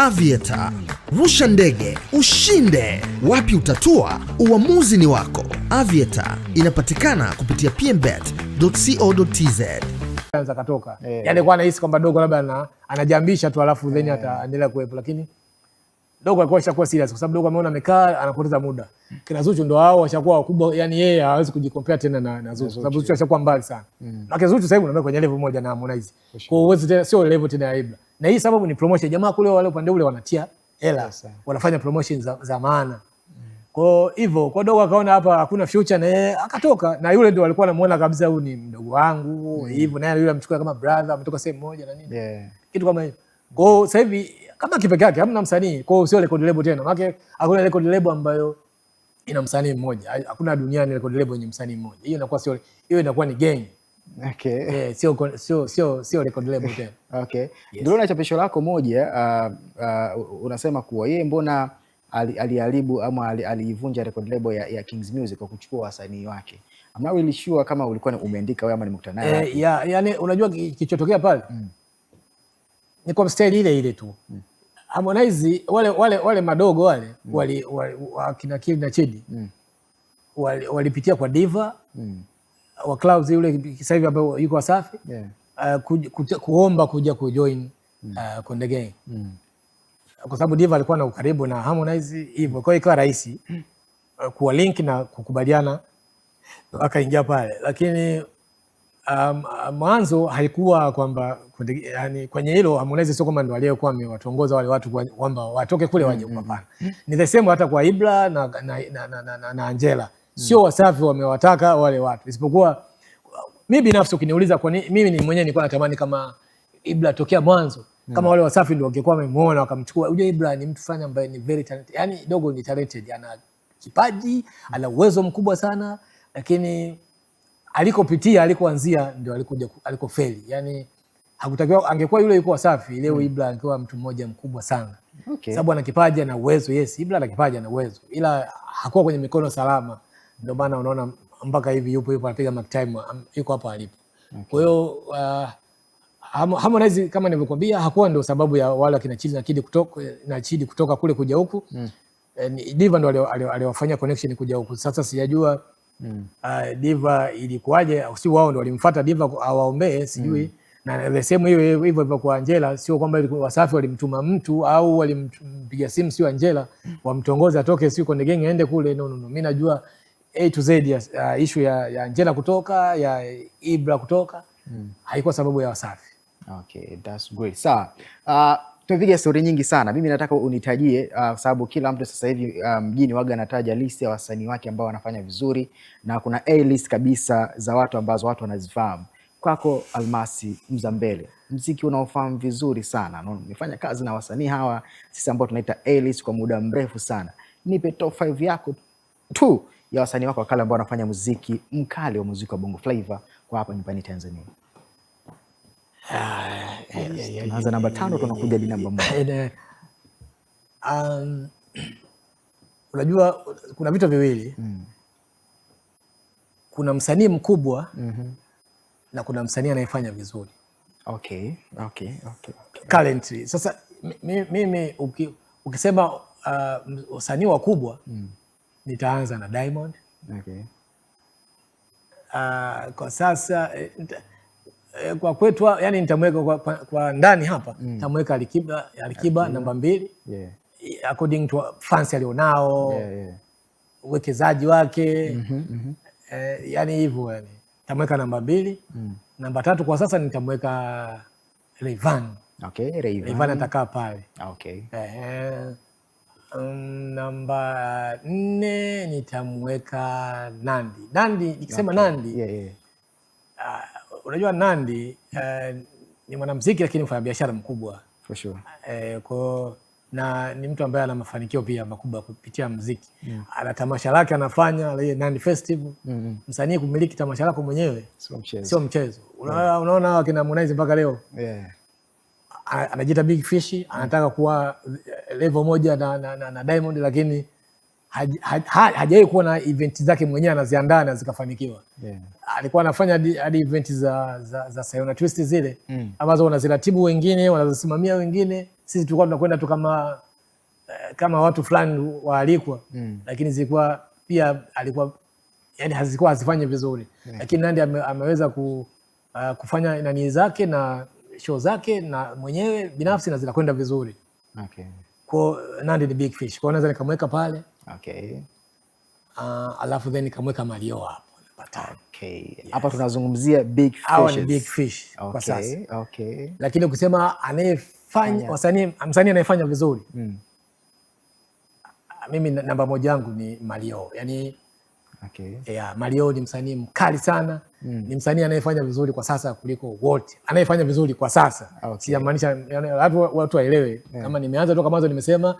Aviator. Rusha ndege, ushinde. Wapi utatua? Uamuzi ni wako. Aviator inapatikana kupitia pmbet.co.tz. Anza katoka. Yaani kwa anahisi kwamba dogo labda anajambisha tu alafu then ataendelea kuwepo, lakini dogo alikuwa ashakuwa serious kwa sababu dogo ameona amekaa anapoteza muda. Kina Zuchu ndo hao washakuwa wakubwa, yani yeye hawezi kujicompare tena na Zuchu kwa sababu Zuchu ashakuwa mbali sana. Na Zuchu sasa hivi unaenda kwenye level moja na Harmonize. Kwa hiyo tena sio level tena ya Ibra. Na hii sababu ni promotion. Jamaa kule wale upande ule wanatia hela, wanafanya promotion za maana. Kwa hivyo kwa dogo akaona hapa hakuna future na yeye akatoka, na yule ndio alikuwa anamuona kabisa huyu ni mdogo wangu hivyo, na yule amchukua kama brother, ametoka sehemu moja na nini. Kitu kama hiyo. Kwa hiyo sasa hivi kama kipeke yake hamna msanii, kwa hiyo sio record label tena. Maana hakuna record label ambayo ina msanii mmoja. Hakuna duniani record label yenye msanii mmoja. Hiyo inakuwa sio, hiyo inakuwa ni gang. Okay. Sio record label tena. Okay. Ndio na chapisho lako moja unasema kuwa yeye mbona aliharibu ama alivunja record label ya Kings Music kwa kuchukua wasanii wake. I'm not really sure kama ulikuwa umeandika wewe ama nimekutana naye. Yani unajua kilichotokea pale? Ni kwa style ile ile tu. Harmonize wale madogo wale kina Kid na Chidi walipitia kwa Diva wa Clouds yule sasa hivi ambaye yuko Wasafi kuomba kuja kujoin Konde Gang kwa sababu Diva alikuwa na ukaribu na Harmonize hivyo, kwa hiyo ikawa rahisi kuwa link na kukubaliana akaingia pale, lakini mwanzo haikuwa kwamba yani kwenye hilo Harmonize sio kama ndo aliyekuwa amewatongoza wale watu kwamba watoke kule waje kupambana. Ni the same hata kwa Ibra na Angela. Sio Wasafi wamewataka wale watu. Isipokuwa mimi binafsi ukiniuliza kwa nini, mimi ni mwenyewe nilikuwa natamani kama Ibra tokea mwanzo kama wale Wasafi ndio wangekuwa wamemuona wakamchukua. Unajua Ibra ni mtu fulani ambaye ni very talented. Yaani dogo ni talented, ana kipaji, ana uwezo mkubwa sana, lakini alikopitia alikoanzia ndio alikofeli. Yaani hakutakiwa, angekuwa yule yuko Wasafi leo Ibra angekuwa mtu mmoja mkubwa sana. Sababu ana kipaji na uwezo. Yes, Ibra ana kipaji na uwezo, ila hakuwa kwenye mikono salama. Ndio maana unaona mpaka hivi yupo anapiga mark time, yuko hapa alipo. Kwa hiyo Harmonize kama nilivyokuambia hakuwa ndio sababu ya wale kina Chidi na Chidi kutoka kule kuja huku. Diva ndio aliwafanya connection kuja huku. Sasa sijajua Diva ilikuwaje, si wao ndio walimfuata Diva awaombee, sijui. Na the same hivyo kwa Angela, sio kwamba Wasafi walimtuma mtu au walimpigia simu, sio Angela wamtongoza atoke sio Konde Gang aende kule. No. Mimi najua A to Z ya issue ya Angela kutoka, ya Ibra kutoka, haikuwa sababu ya Wasafi. Okay, that's great. Sawa. Tumepiga story nyingi sana. Mimi nataka unitajie kwa sababu kila mtu sasa hivi mjini waga anataja list ya wasanii wake ambao wanafanya vizuri na kuna A list kabisa za watu ambazo watu wanazifahamu. Kwako Almasi Mzambele, muziki unaofahamu vizuri sana. Umefanya kazi na wasanii hawa sisi ambao tunaita A list kwa muda mrefu sana. Nipe top 5 yako tu ya wasanii wako wakale ambao wanafanya muziki mkali wa muziki wa Bongo Flava kwa hapa nyumbani Tanzania. Tunaanza namba 5 tunakuja hadi namba 1. Unajua kuna vitu viwili. Kuna msanii mkubwa na kuna msanii anayefanya vizuri. Okay. Currently. Sasa mimi ukisema wasanii wakubwa nitaanza na Diamond. Okay. Kwa sasa kwa kwetu yani nitamweka kwa ndani hapa nitamweka Alikiba namba 2. According to fans alionao, uwekezaji wake. Yani hivyo yani. Nitamweka namba 2. Namba 3 kwa sasa nitamweka Rayvanny. Okay, Rayvanny atakaa pale. Okay. Namba 4 nitamweka Nandy. Nikisema Nandy, unajua Nandy ni mwanamuziki lakini mfanya biashara mkubwa. For sure. Na ni mtu ambaye ana mafanikio pia makubwa kupitia muziki. Ana tamasha lake anafanya ile Nandy Festival. Msanii kumiliki tamasha lako mwenyewe sio mchezo. Unaona kina Harmonize mpaka leo. Anajiita Big Fish, anataka kuwa level moja na Diamond, lakini hajawahi kuwa na event zake mwenyewe anaziandaa na zikafanikiwa. Alikuwa anafanya hadi event za Sayona Twist zile ambazo wanaziratibu wengine, wanazisimamia wengine, sisi tulikuwa tunakwenda tu kama watu fulani waalikwa, lakini zilikuwa pia alikuwa yani hazikuwa hazifanye vizuri, lakini Nandy ameweza kufanya nani zake na show zake na mwenyewe binafsi na zinakwenda vizuri. Okay. Kwa Nandy ni big fish, kwa naweza nikamweka pale. Okay. Alafu then nikamweka Mario hapo. Okay. Yes. Hapa tunazungumzia big fish. Hawa ni big fish. Okay. Kwa sasa. Okay. Lakini ukisema anayefanya msanii anayefanya vizuri, mimi namba moja yangu ni Mario. Yani Mario ni msanii mkali sana. Ni msanii anayefanya vizuri kwa sasa kuliko wote. Anayefanya vizuri kwa sasa. Sijamaanisha watu waelewe. Kama nimeanza toka mwanzo nimesema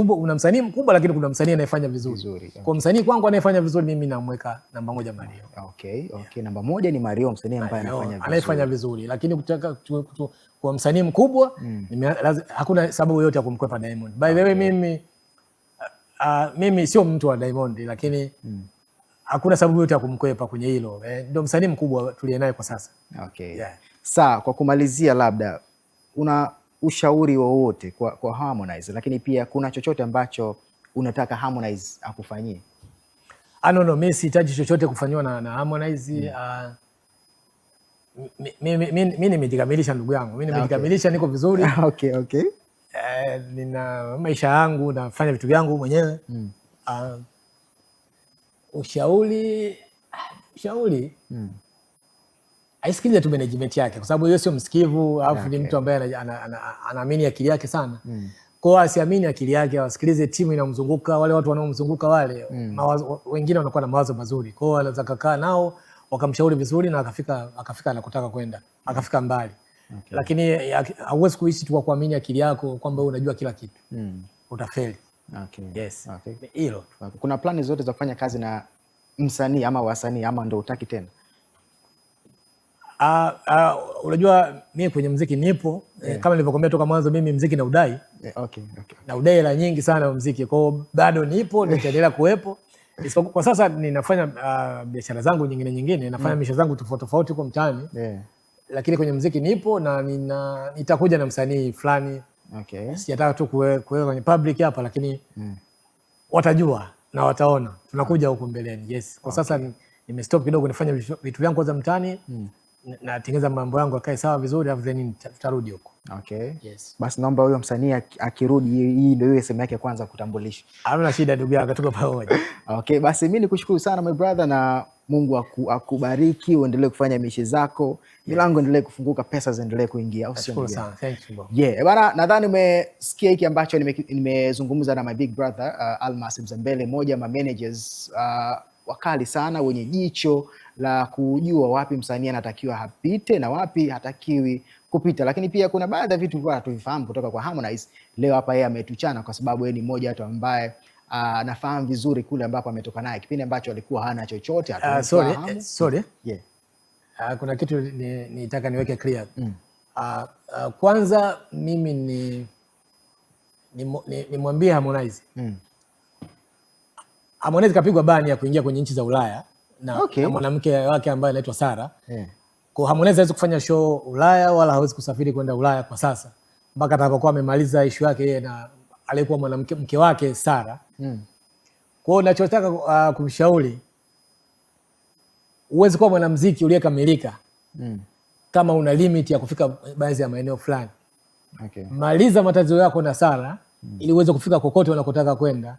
kuna msanii mkubwa lakini kuna msanii anayefanya vizuri. Kwa msanii kwangu anayefanya vizuri mimi namweka namba moja Mario. Okay. Namba moja ni Mario, msanii ambaye anayefanya vizuri. Lakini kutaka kwa msanii mkubwa hakuna sababu yoyote ya kumkwepa Diamond. By the way, mimi sio mtu wa Diamond, lakini hakuna sababu yote ya kumkwepa kwenye hilo. Ndio msanii mkubwa tuliye naye kwa sasa. Okay. Sawa, kwa kumalizia, labda una ushauri wowote kwa Harmonize, lakini pia kuna chochote ambacho unataka Harmonize akufanyie? No, mimi sihitaji chochote kufanywa na Harmonize. Mimi nimejikamilisha ndugu yangu. Mimi nimejikamilisha, niko vizuri. Okay. Nina maisha yangu, nafanya vitu vyangu mwenyewe. Ushauri aisikilize tu management yake, kwa sababu yeye sio msikivu, alafu ni mtu ambaye anaamini akili yake sana. Kwa hiyo asiamini akili yake, asikilize timu inamzunguka, wale watu wanaomzunguka wale, wengine wanakuwa na mawazo mazuri. Kwa hiyo anaweza kukaa nao wakamshauri vizuri na akafika anakotaka kwenda, akafika mbali. Lakini hauwezi kuishi tu kwa kuamini akili yako kwamba unajua kila kitu. Utafeli. Yes. Hilo. Kuna plani zote za kufanya kazi na msanii ama wasanii, ama ndo utaki tena? Unajua mimi kwenye muziki nipo, kama nilivyokuambia toka mwanzo, mimi muziki na udai. Na udai hela nyingi sana muziki. Kwa hiyo bado nipo, nitaendelea kuwepo. Kwa sasa ninafanya biashara zangu nyingine, nafanya misha zangu tofauti huko mtaani. Lakini kwenye muziki nipo na nitakuja na msanii fulani. Sijataka tu kuweka kwenye public hapa, lakini watajua na wataona tunakuja huko mbeleni. Yes. Kwa sasa nimestop kidogo, nifanye vitu vyangu kwanza mtaani, natengeneza mambo yangu akae sawa vizuri, alafu then tutarudi huko. Yes. Basi naomba huyo msanii akirudi, hii ndio iwe sehemu yake ya kwanza kutambulisha. Hamna shida ndugu yangu, tuko pamoja. Basi mimi nikushukuru sana my brother, na Mungu akubariki, uendelee kufanya mishi zako, milango endelee kufunguka, pesa ziendelee kuingia. Nashukuru sana. Thank you. Bana, nadhani umesikia hiki ambacho nimezungumza na my big brother Almas Mzambele, moja ma managers wakali sana, wenye jicho la kujua wapi msanii anatakiwa apite na wapi hatakiwi kupita. Lakini pia kuna baadhi ya vitu kwa tuvifahamu kutoka kwa Harmonize. Leo hapa yeye ametuchana kwa sababu yeye ni mmoja watu ambaye anafahamu vizuri kule ambapo ametoka naye, kipindi ambacho alikuwa hana chochote. Sorry. Kuna kitu nitaka niweke clear. Kwanza mimi nimwambie Harmonize. Harmonize kapigwa bani ya kuingia kwenye nchi za Ulaya na mwanamke wake ambaye anaitwa Sara. Kwa Harmonize hawezi kufanya show Ulaya wala hawezi kusafiri kwenda Ulaya kwa sasa mpaka atakapokuwa amemaliza issue yake yeye na aliyekuwa mke wake Sara. Kwa hiyo ninachotaka kumshauri, uwezi kuwa mwanamuziki uliyekamilika kama una limit ya kufika baadhi ya maeneo fulani. Maliza matatizo yako na Sara ili uweze kufika kokote unakotaka kwenda,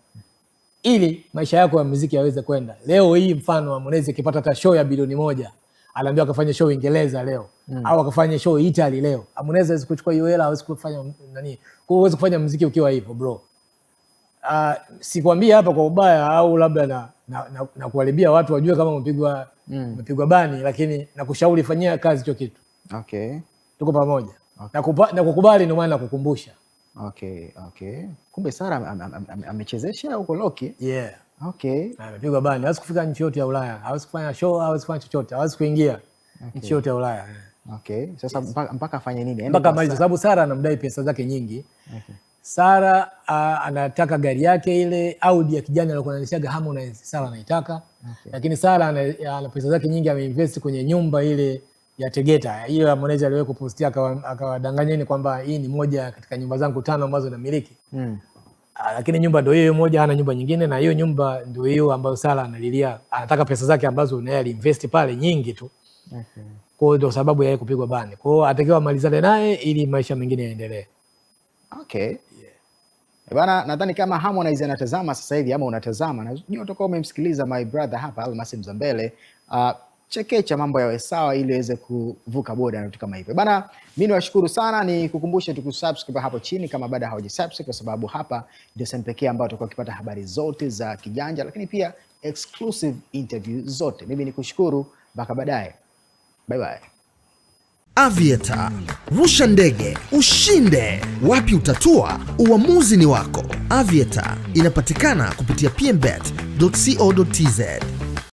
ili maisha yako ya muziki yaweze kwenda. Leo hii mfano Harmonize akipata hata show ya bilioni 1, anaambiwa akafanya show Uingereza leo, au akafanya show Italy leo. Harmonize hawezi kuchukua hiyo hela, hawezi kufanya nani. Kwa hiyo huwezi kufanya muziki ukiwa hivyo bro. Sikwambia hapa kwa ubaya au labda na kuharibia watu wajue kama umepigwa bani, lakini nakushauri fanyia kazi hicho kitu. Tuko pamoja. Na kukubali ndio maana nakukumbusha. Kumbe Sara amechezesha huko Loki. Amepigwa bani. Hawezi kufika nchi yote ya Ulaya. Hawezi kufanya show, hawezi kufanya chochote. Hawezi kuingia nchi yote ya Ulaya. Sasa mpaka afanye nini? Mpaka maliza, sababu Sara anamdai pesa zake nyingi. Sara anataka gari yake ile Audi ya kijani alikuwa ananishaga Harmonize, Sara anaitaka. Lakini Sara ana pesa zake nyingi, ameinvest kwenye nyumba ile ya Tegeta. Hiyo Harmonize aliwahi kupostia akawadanganyeni kwamba hii ni moja katika nyumba zangu 5 ambazo namiliki. Lakini nyumba ndio hiyo moja, hana nyumba nyingine, na hiyo nyumba ndio hiyo ambayo Sala analilia, anataka pesa zake ambazo naye aliinvest pale nyingi tu. Kwa hiyo ndio sababu ya yeye kupigwa bani. Kwa hiyo atakiwa amalizane naye ili maisha mengine yaendelee. Okay. Bana, nadhani kama Harmonize anatazama sasa hivi ama unatazama, najua utakuwa umemsikiliza my brother hapa Almasi Mzambele, chekecha mambo yawe sawa ili aweze kuvuka boda na vitu kama hivyo. Bana, mimi niwashukuru sana, ni kukumbusha tu kusubscribe hapo chini kama bado hawajasubscribe, kwa sababu hapa ndio sehemu pekee ambayo tutakuwa tukipata habari zote za kijanja, lakini pia exclusive interview zote. Mimi nikushukuru, mpaka baadaye. Bye bye. Aviator, rusha ndege ushinde. Wapi utatua? Uamuzi ni wako. Aviator inapatikana kupitia pmbet.co.tz.